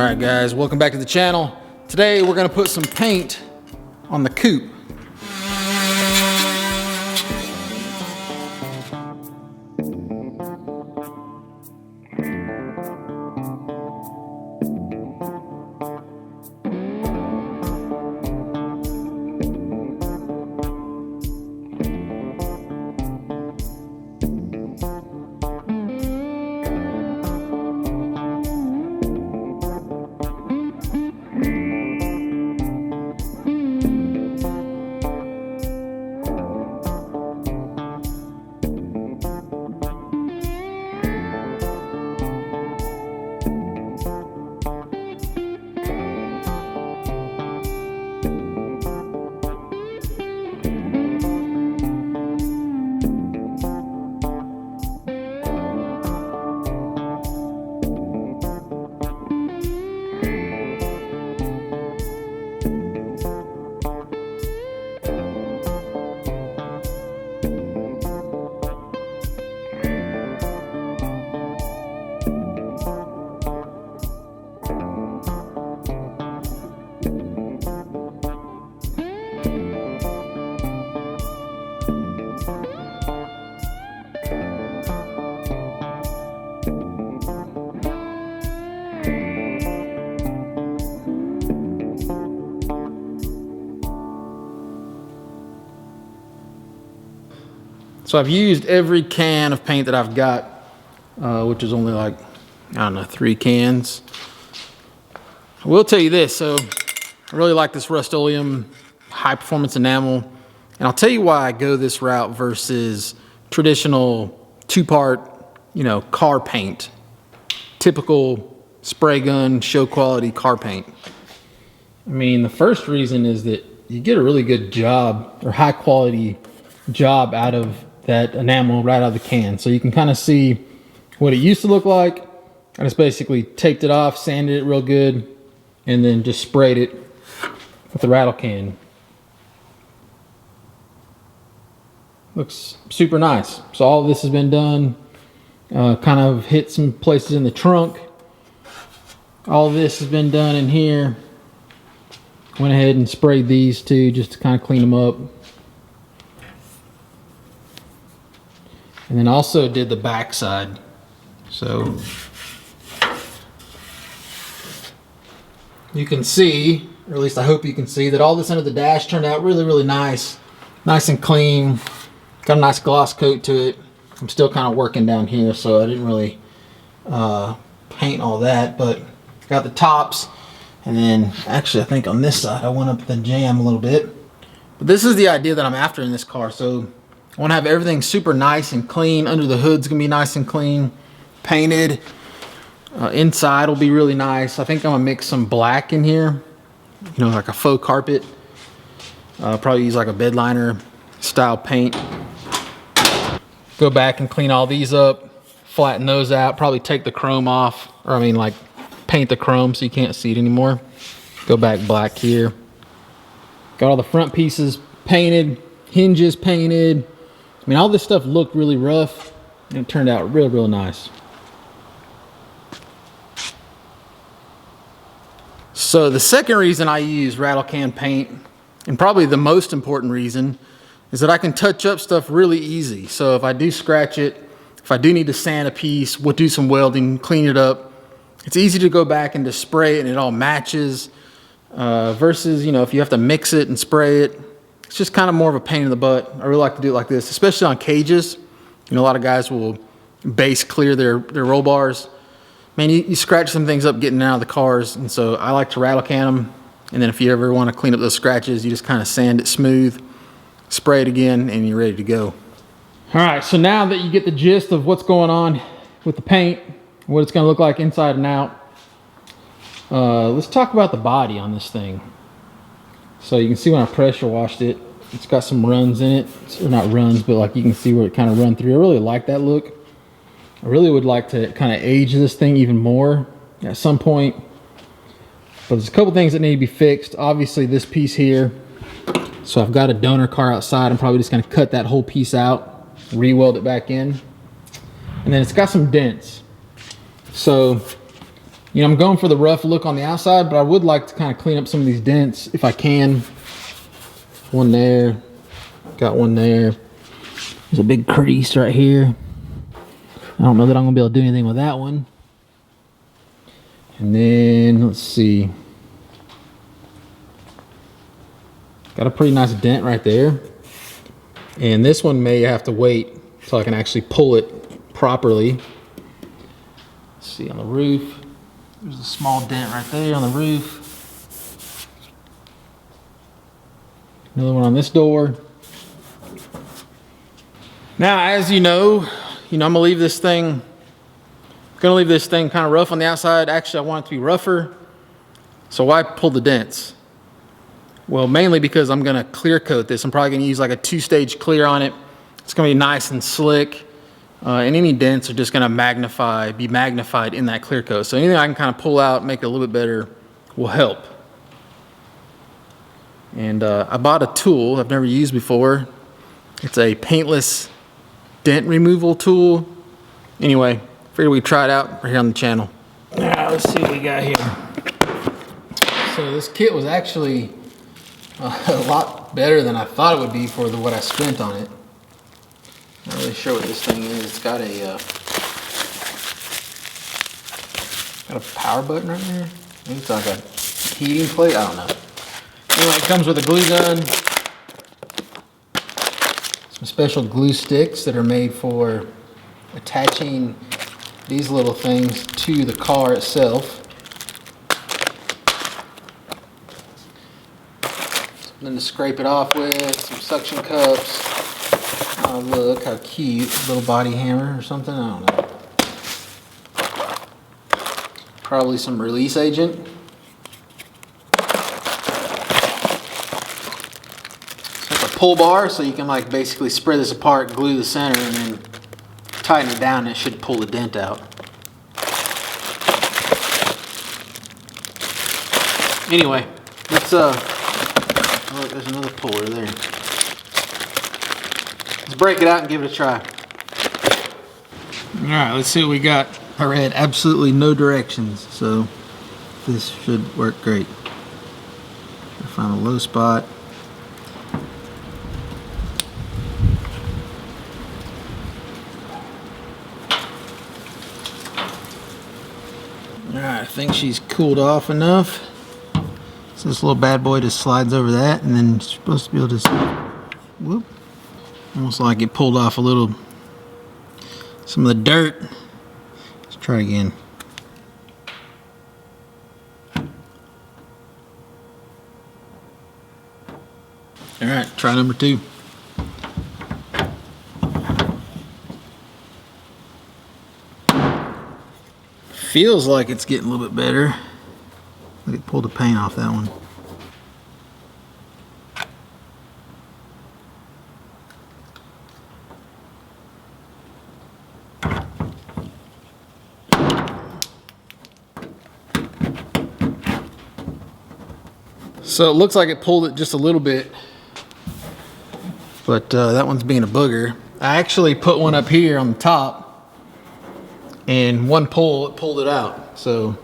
Alright guys, welcome back to the channel. Today we're going to put some paint on the Coupe. So I've used every can of paint that I've got, which is only like, I don't know, 3 cans. I will tell you this, so I really like this Rust-Oleum high performance enamel. And I'll tell you why I go this route versus traditional 2-part, car paint. Typical spray gun, show quality car paint. I mean, the first reason is that you get a really good job or high quality job out of that enamel right out of the can. So you can kind of see what it used to look like. I just basically taped it off, sanded it real good, and then just sprayed it with the rattle can. Looks super nice. So all of this has been done. Kind of hit some places in the trunk. All of this has been done in here. Went ahead and sprayed these too, just to kind of clean them up. And then also did the back side. So you can see, or at least I hope you can see, that all this under the dash turned out really, really nice. Nice and clean. Got a nice gloss coat to it. I'm still kind of working down here, so I didn't really paint all that, but got the tops. And then actually I think on this side I went up the jam a little bit. But this is the idea that I'm after in this car. So I want to have everything super nice and clean. Under the hood's gonna be nice and clean, painted. Inside will be really nice. I think I'm gonna mix some black in here, like a faux carpet. Probably use like a bed liner style paint. Go back and clean all these up, flatten those out, probably take the chrome off, or I mean like paint the chrome so you can't see it anymore. Go back black here. Got all the front pieces painted, hinges painted. I mean, all this stuff looked really rough, and it turned out real, real nice. So the second reason I use rattle can paint, and probably the most important reason, is that I can touch up stuff really easy. So if I do scratch it, if I do need to sand a piece, we'll do some welding, clean it up. It's easy to go back and just spray it and it all matches. Versus, if you have to mix it and spray it, it's just kind of more of a pain in the butt. I really like to do it like this, especially on cages. A lot of guys will base clear their roll bars. Man, you scratch some things up getting out of the cars, and so I like to rattle can them. And then if you ever want to clean up those scratches, you just kind of sand it smooth, spray it again, and you're ready to go. All right, so now that you get the gist of what's going on with the paint, what it's going to look like inside and out, let's talk about the body on this thing. So you can see when I pressure washed it, it's got some runs in it. Or not runs, but like you can see where it kind of run through. I really like that look. I really would like to kind of age this thing even more at some point. But there's a couple things that need to be fixed. Obviously this piece here. So I've got a donor car outside. I'm probably just going to cut that whole piece out, re-weld it back in. And then it's got some dents. So You know, I'm going for the rough look on the outside, but I would like to kind of clean up some of these dents if I can. One there, got one there. There's a big crease right here. I don't know that I'm gonna be able to do anything with that one. And then, let's see. Got a pretty nice dent right there. And this one may have to wait so I can actually pull it properly. Let's see, on the roof. There's a small dent right there on the roof. Another one on this door. Now, as you know, I'm gonna leave this thing kind of rough on the outside. Actually, I want it to be rougher. So why pull the dents? Well, mainly because I'm gonna clear coat this. I'm probably gonna use like a 2-stage clear on it. It's gonna be nice and slick. And any dents are just gonna be magnified in that clear coat. So anything I can kind of pull out, make it a little bit better, will help. And I bought a tool I've never used before. It's a paintless dent removal tool. Anyway, figured we'd try it out right here on the channel. All right, let's see what we got here. So this kit was actually a lot better than I thought it would be for what I spent on it. Not really sure what this thing is. It's got a power button right there. Maybe it's like a heating plate. I don't know. Anyway, it comes with a glue gun, some special glue sticks that are made for attaching these little things to the car itself. Something to scrape it off with, some suction cups. Oh, look how cute. A little body hammer or something, I don't know. Probably some release agent. It's like a pull bar, so you can like basically spread this apart, glue the center, and then tighten it down, and it should pull the dent out. Anyway, let's oh, look, there's another puller there. Let's break it out and give it a try. All right, let's see what we got. I read absolutely no directions, so this should work great. Find a low spot. All right, I think she's cooled off enough. So this little bad boy just slides over that, and then it's supposed to be able to, whoop, almost like it pulled off some of the dirt. Let's try again. All right, try number 2. Feels like it's getting a little bit better. Look, it pulled the paint off that one. So it looks like it pulled it just a little bit, but that one's being a booger. I actually put one up here on the top, and one pull, it pulled it out. So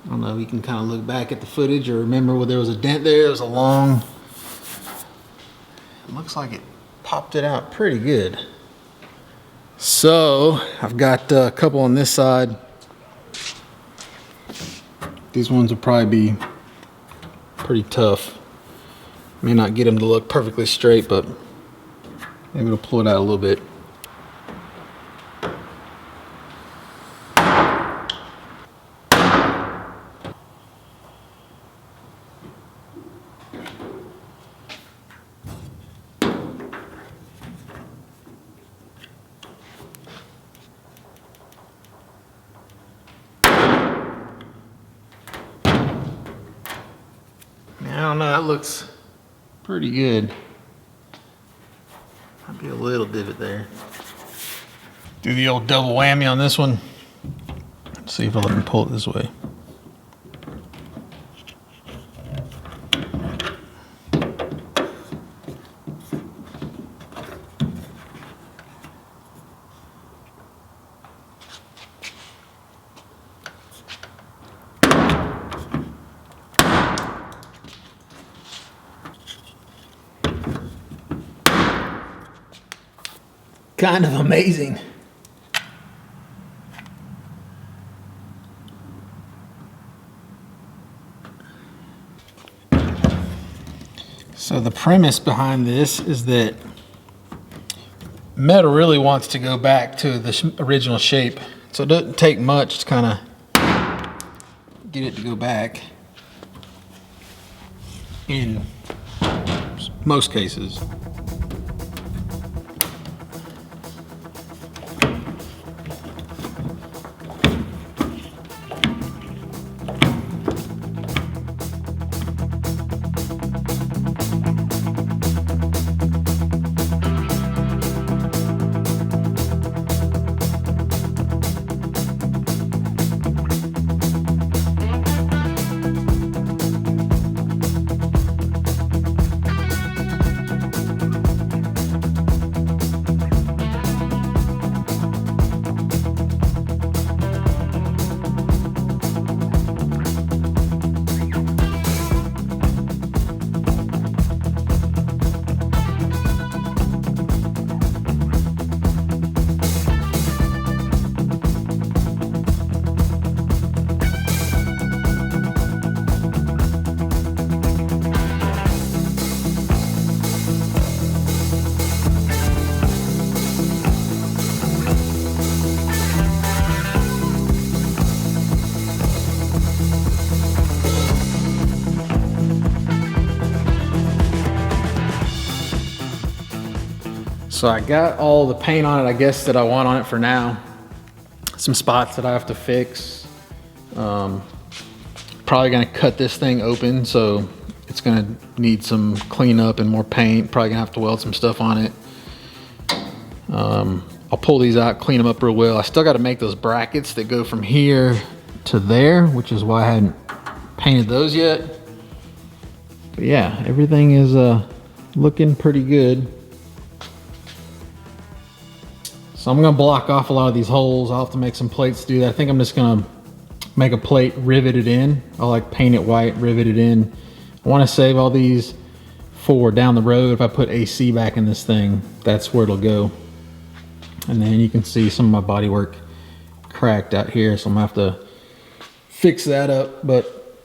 I don't know if you can kind of look back at the footage or remember where there was a dent there. It was a long, it looks like it popped it out pretty good. So I've got a couple on this side. These ones will probably be pretty tough. May not get them to look perfectly straight, but maybe it'll pull it out a little bit. I don't know, that looks pretty good. Might be a little divot there. Do the old double whammy on this one. Let's see if I can pull it this way. kind of amazing. So the premise behind this is that metal really wants to go back to the original shape. So it doesn't take much to kind of get it to go back in most cases. So I got all the paint on it, I guess, that I want on it for now. Some spots that I have to fix. Probably gonna cut this thing open, so it's gonna need some cleanup and more paint. Probably gonna have to weld some stuff on it. I'll pull these out, clean them up real well. I still gotta make those brackets that go from here to there, which is why I hadn't painted those yet. But yeah, everything is looking pretty good. So I'm gonna block off a lot of these holes. I'll have to make some plates to do that. I think I'm just gonna make a plate, rivet it in. I'll like paint it white, rivet it in. I wanna save all these for down the road. If I put AC back in this thing, that's where it'll go. And then you can see some of my bodywork cracked out here, so I'm gonna have to fix that up, but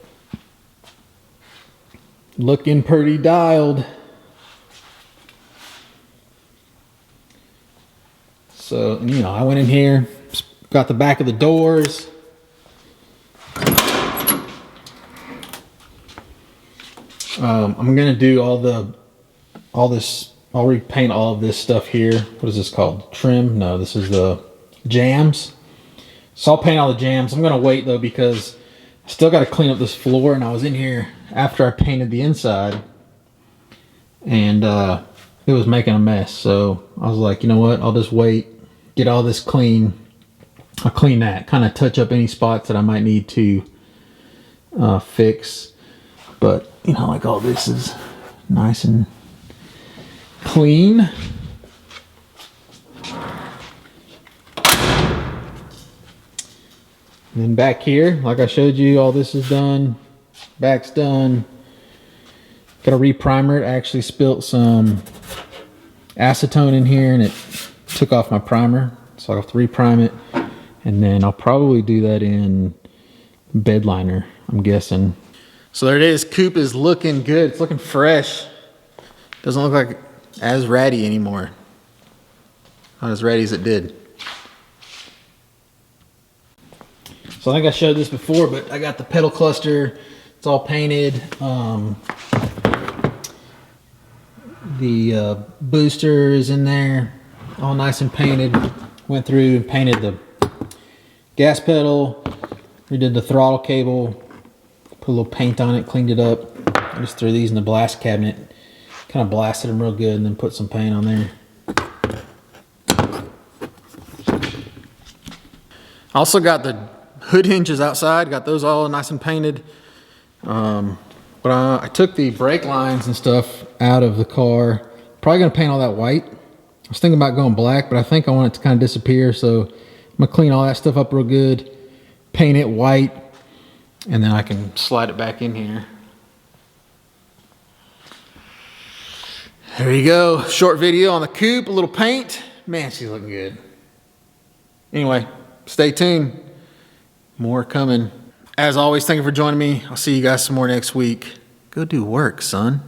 looking pretty dialed. So, you know, I went in here, got the back of the doors. I'm gonna do all this, I'll repaint all of this stuff here. What is this called? Trim? No, this is the jams. So I'll paint all the jams. I'm gonna wait though, because I still gotta clean up this floor, and I was in here after I painted the inside, and it was making a mess. So I was like, you know what, I'll just wait, get all this clean. I'll clean that, kind of touch up any spots that I might need to fix. But, you know, like all this is nice and clean. And then back here, like I showed you, all this is done. Back's done. Got to re-primer it. I actually spilt some acetone in here and it took off my primer. So I'll have to re-prime it. And then I'll probably do that in bed liner, I'm guessing. So there it is. Coupe is looking good. It's looking fresh. Doesn't look like as ratty anymore. Not as ratty as it did. So I think I showed this before, but I got the pedal cluster. It's all painted. The booster is in there, all nice and painted. Went through and painted the gas pedal. Redid the throttle cable. Put a little paint on it, cleaned it up. I just threw these in the blast cabinet. Kind of blasted them real good and then put some paint on there. I also got the hood hinges outside, got those all nice and painted. But I took the brake lines and stuff out of the car. Probably gonna paint all that white. I was thinking about going black, but I think I want it to kind of disappear. So I'm gonna clean all that stuff up real good, paint it white, and then I can slide it back in here. There you go, short video on the Coupe, a little paint. Man, she's looking good. Anyway, stay tuned. More coming. As always, thank you for joining me. I'll see you guys some more next week. Go do work, son.